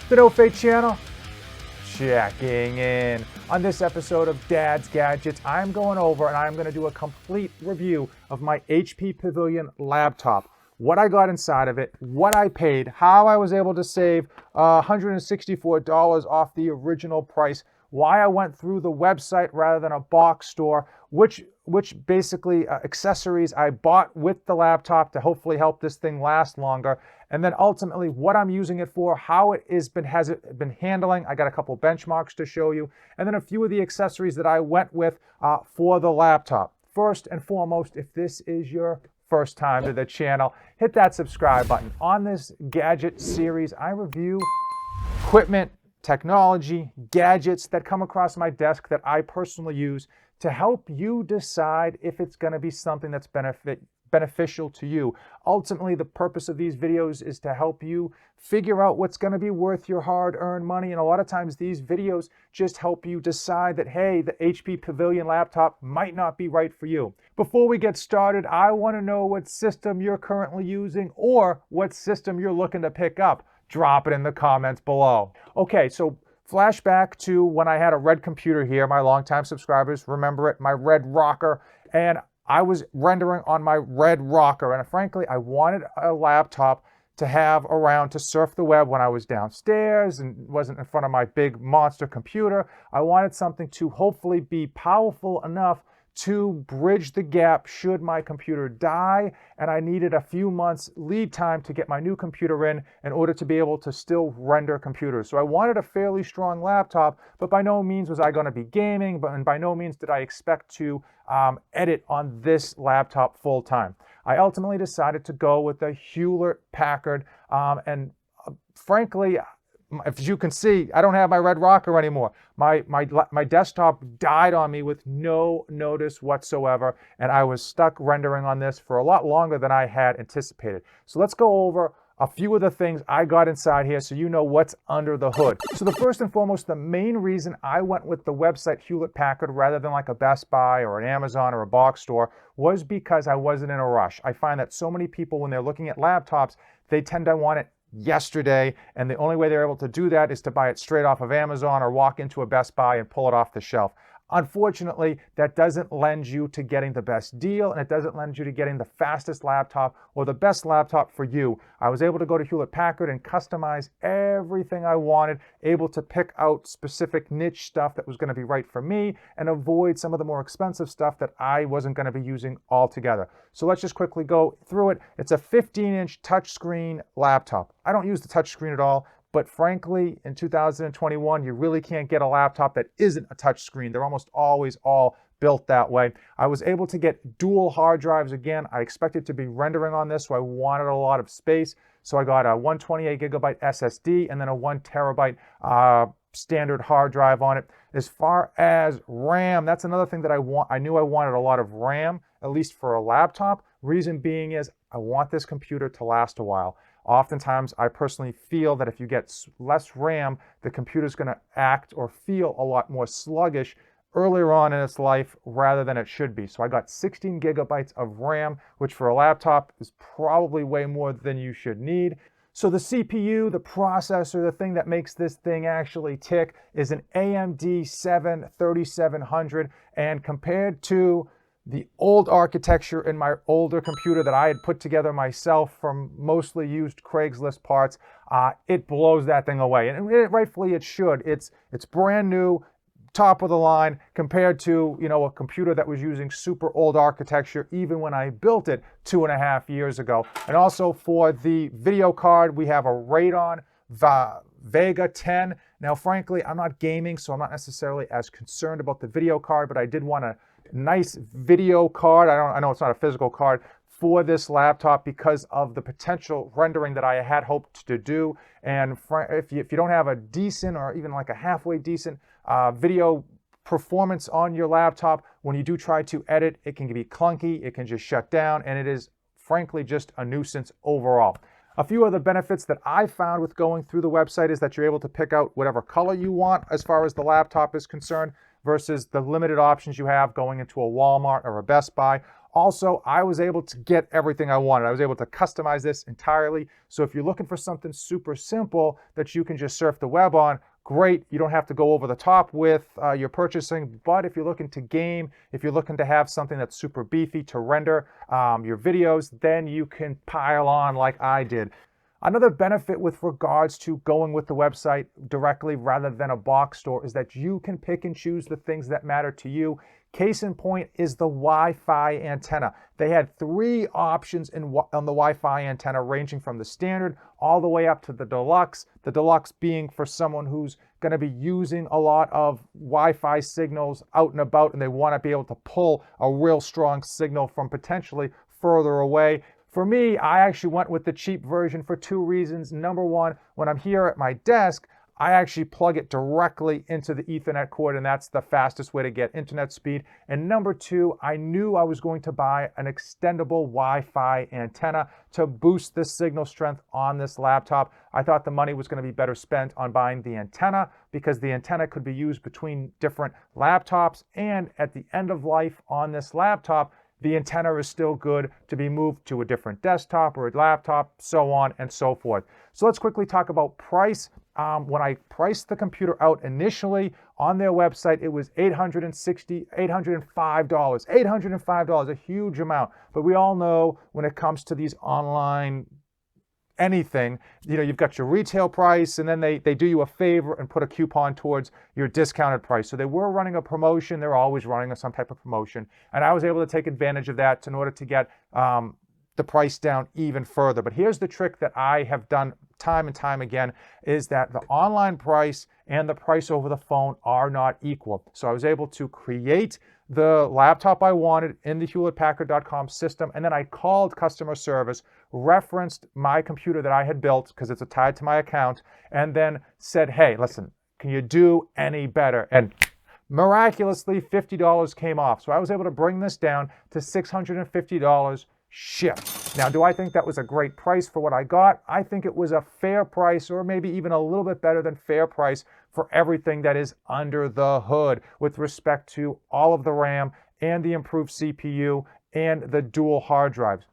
The No Fate channel, checking in. On this episode of Dad's Gadgets, I'm going over and I'm going to do a complete review of my HP Pavilion laptop. What I got inside of it, what I paid, how I was able to save $164 off the original price, why I went through the website rather than a box store, which basically accessories I bought with the laptop to hopefully help this thing last longer, and then ultimately what I'm using it for, how it has it been handling. I got a couple benchmarks to show you, and then a few of the accessories that I went with for the laptop. First and foremost, if this is your first time to the channel, hit that subscribe button. On this gadget series, I review equipment, technology, gadgets that come across my desk that I personally use to help you decide if it's going to be something that's beneficial to you. Ultimately, the purpose of these videos is to help you figure out what's going to be worth your hard-earned money, and a lot of times these videos just help you decide that, hey, the HP Pavilion laptop might not be right for you. Before we get started, I want to know what system you're currently using or what system you're looking to pick up. Drop it in the comments below. Okay, so flashback to when I had a red computer here. My longtime subscribers remember it, my red rocker, and I was rendering on my red rocker, and frankly, I wanted a laptop to have around to surf the web when I was downstairs and wasn't in front of my big monster computer. I wanted something to hopefully be powerful enough to bridge the gap should my computer die, and I needed a few months lead time to get my new computer in order to be able to still render computers. So I wanted a fairly strong laptop, but by no means was I going to be gaming, and by no means did I expect to edit on this laptop full time. I ultimately decided to go with the Hewlett Packard, and frankly, as you can see, I don't have my red rocker anymore. My desktop died on me with no notice whatsoever, and I was stuck rendering on this for a lot longer than I had anticipated. So let's go over a few of the things I got inside here so you know what's under the hood. So the first and foremost, the main reason I went with the website Hewlett Packard rather than like a Best Buy or an Amazon or a box store was because I wasn't in a rush. I find that so many people, when they're looking at laptops, they tend to want it yesterday, and the only way they're able to do that is to buy it straight off of Amazon or walk into a Best Buy and pull it off the shelf. Unfortunately, that doesn't lend you to getting the best deal, and it doesn't lend you to getting the fastest laptop or the best laptop for you. I was able to go to Hewlett Packard and customize everything I wanted, able to pick out specific niche stuff that was going to be right for me and avoid some of the more expensive stuff that I wasn't going to be using altogether. So let's just quickly go through it. It's a 15-inch touchscreen laptop. I don't use the touchscreen at all, but frankly, in 2021, you really can't get a laptop that isn't a touchscreen. They're almost always all built that way. I was able to get dual hard drives again. I expected to be rendering on this, so I wanted a lot of space. So I got a 128 gigabyte SSD and then a 1 terabyte standard hard drive on it. As far as RAM, that's another thing that I knew I wanted a lot of RAM, at least for a laptop. Reason being is I want this computer to last a while. Oftentimes, I personally feel that if you get less RAM, the computer's going to act or feel a lot more sluggish earlier on in its life rather than it should be. So I got 16 gigabytes of RAM, which for a laptop is probably way more than you should need. So the CPU, the processor, the thing that makes this thing actually tick is an AMD 3700, and compared to the old architecture in my older computer that I had put together myself from mostly used Craigslist parts, it blows that thing away. And rightfully it should. It's brand new, top of the line, compared to, you know, a computer that was using super old architecture even when I built it 2.5 years ago. And also for the video card, we have a Radeon Vega 10. Now, frankly, I'm not gaming, so I'm not necessarily as concerned about the video card, but I did want a nice video card. I know it's not a physical card for this laptop because of the potential rendering that I had hoped to do. And if you don't have a decent or even like a halfway decent video performance on your laptop, when you do try to edit, it can be clunky, it can just shut down, and it is frankly just a nuisance overall. A few other benefits that I found with going through the website is that you're able to pick out whatever color you want as far as the laptop is concerned, versus the limited options you have going into a Walmart or a Best Buy. Also, I was able to get everything I wanted. I was able to customize this entirely. So if you're looking for something super simple that you can just surf the web on, great. You don't have to go over the top with your purchasing. But if you're looking to game, if you're looking to have something that's super beefy to render your videos, then you can pile on like I did. Another benefit with regards to going with the website directly rather than a box store is that you can pick and choose the things that matter to you. Case in point is the Wi-Fi antenna. They had 3 options on the Wi-Fi antenna, ranging from the standard all the way up to the deluxe. The deluxe being for someone who's going to be using a lot of Wi-Fi signals out and about, and they want to be able to pull a real strong signal from potentially further away. For me, I actually went with the cheap version for 2 reasons. Number one, when I'm here at my desk, I actually plug it directly into the Ethernet cord, and that's the fastest way to get internet speed. And number 2, I knew I was going to buy an extendable Wi-Fi antenna to boost the signal strength on this laptop. I thought the money was going to be better spent on buying the antenna, because the antenna could be used between different laptops, and at the end of life on this laptop, the antenna is still good to be moved to a different desktop or a laptop, so on and so forth. So let's quickly talk about price. When I priced the computer out initially on their website, it was $805. $805, a huge amount. But we all know when it comes to these online anything, you've got your retail price, and then they do you a favor and put a coupon towards your discounted price. So they were running a promotion. They're always running some type of promotion. And I was able to take advantage of that in order to get the price down even further. But here's the trick that I have done time and time again, is that the online price and the price over the phone are not equal. So I was able to create the laptop I wanted in the HewlettPackard.com system, and then I called customer service, referenced my computer that I had built because it's tied to my account, and then said, hey, listen, can you do any better? And miraculously, $50 came off. So I was able to bring this down to $650 shipped. Now, do I think that was a great price for what I got? I think it was a fair price, or maybe even a little bit better than fair price, for everything that is under the hood with respect to all of the RAM and the improved CPU and the dual hard drives.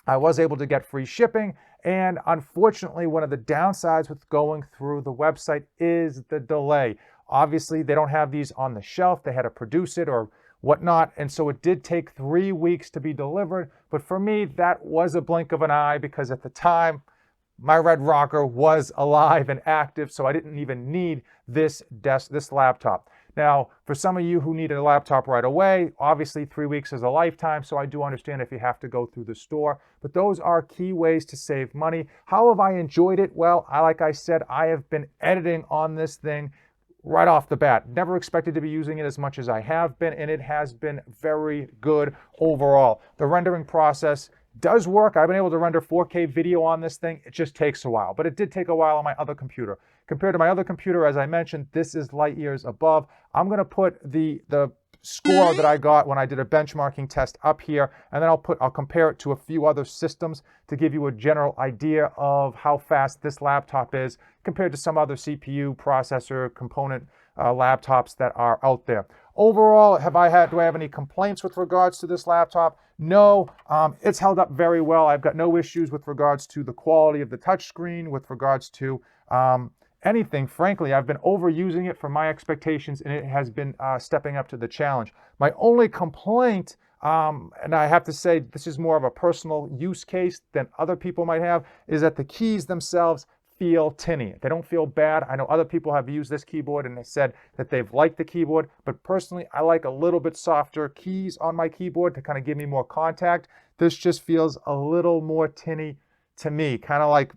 I was able to get free shipping, and unfortunately, one of the downsides with going through the website is the delay. Obviously, they don't have these on the shelf. They had to produce it or whatnot, and so it did take 3 weeks to be delivered. But for me, that was a blink of an eye, because at the time, my Red Rocker was alive and active, so I didn't even need this laptop. Now, for some of you who needed a laptop right away, obviously 3 weeks is a lifetime, so I do understand if you have to go through the store. But those are key ways to save money. How have I enjoyed it? Well, like I said, I have been editing on this thing right off the bat. Never expected to be using it as much as I have been, and it has been very good overall. The rendering process does work. I've been able to render 4K video on this thing. It just takes a while, but it did take a while on my other computer. Compared to my other computer, as I mentioned, this is light years above. I'm going to put the score that I got when I did a benchmarking test up here, and then I'll compare it to a few other systems to give you a general idea of how fast this laptop is compared to some other CPU processor component laptops that are out there. Overall, do I have any complaints with regards to this laptop? No, it's held up very well. I've got no issues with regards to the quality of the touchscreen, with regards to anything. Frankly, I've been overusing it for my expectations, and it has been stepping up to the challenge. My only complaint, and I have to say this is more of a personal use case than other people might have, is that the keys themselves feel tinny. They don't feel bad. I know other people have used this keyboard and they said that they've liked the keyboard, but personally, I like a little bit softer keys on my keyboard to kind of give me more contact. This just feels a little more tinny to me, kind of like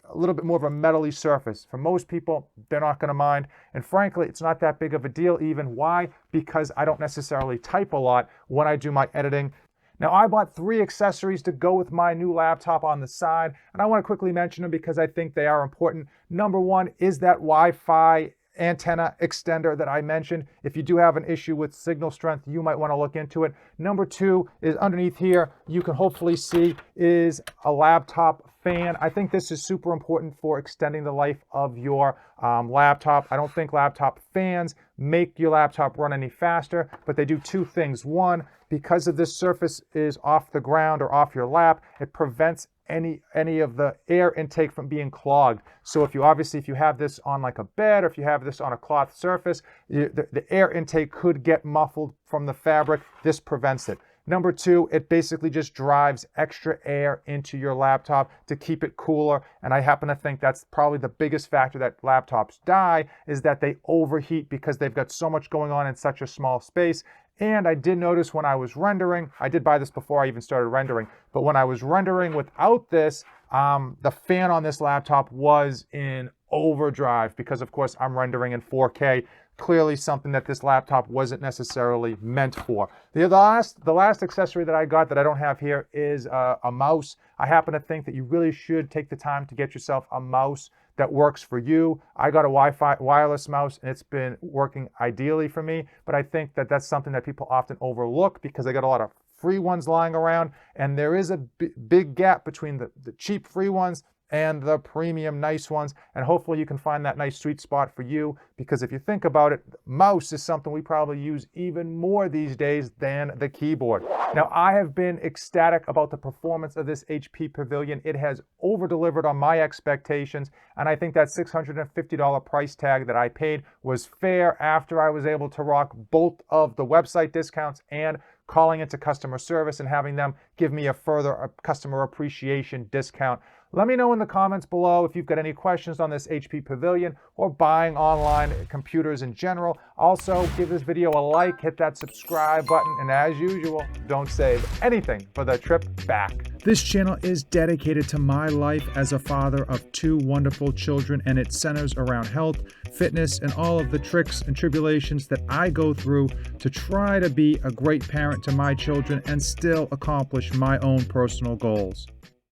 a little bit more of a metally surface. For most people, they're not going to mind. And frankly, it's not that big of a deal even. Why? Because I don't necessarily type a lot when I do my editing. Now, I bought 3 accessories to go with my new laptop on the side, and I want to quickly mention them because I think they are important. Number 1 is that Wi-Fi antenna extender that I mentioned. If you do have an issue with signal strength, you might want to look into it. Number 2 is underneath here, you can hopefully see, is a laptop fan. I think this is super important for extending the life of your laptop. I don't think laptop fans make your laptop run any faster, but they do 2 things. One, because of this surface is off the ground or off your lap, it prevents any of the air intake from being clogged. So if you have this on like a bed, or if you have this on a cloth surface, the air intake could get muffled from the fabric. This prevents it. Number 2, it basically just drives extra air into your laptop to keep it cooler. And I happen to think that's probably the biggest factor that laptops die, is that they overheat because they've got so much going on in such a small space. And I did notice when I was rendering, I did buy this before I even started rendering, but when I was rendering without this, the fan on this laptop was in overdrive because, of course, I'm rendering in 4K. Clearly something that this laptop wasn't necessarily meant for. The last accessory that I got that I don't have here is a mouse. I happen to think that you really should take the time to get yourself a mouse that works for you. I got a Wi-Fi wireless mouse and it's been working ideally for me, but I think that that's something that people often overlook because they got a lot of free ones lying around, and there is a big gap between the cheap free ones and the premium nice ones, and hopefully you can find that nice sweet spot for you, because if you think about it, mouse is something we probably use even more these days than the keyboard. Now, I have been ecstatic about the performance of this HP Pavilion. It has over-delivered on my expectations, and I think that $650 price tag that I paid was fair after I was able to rock both of the website discounts and calling into customer service and having them give me a further customer appreciation discount. Let me know in the comments below if you've got any questions on this HP Pavilion or buying online computers in general. Also, give this video a like, hit that subscribe button, and as usual, don't save anything for the trip back. This channel is dedicated to my life as a father of 2 wonderful children, and it centers around health, fitness, and all of the tricks and tribulations that I go through to try to be a great parent to my children and still accomplish my own personal goals.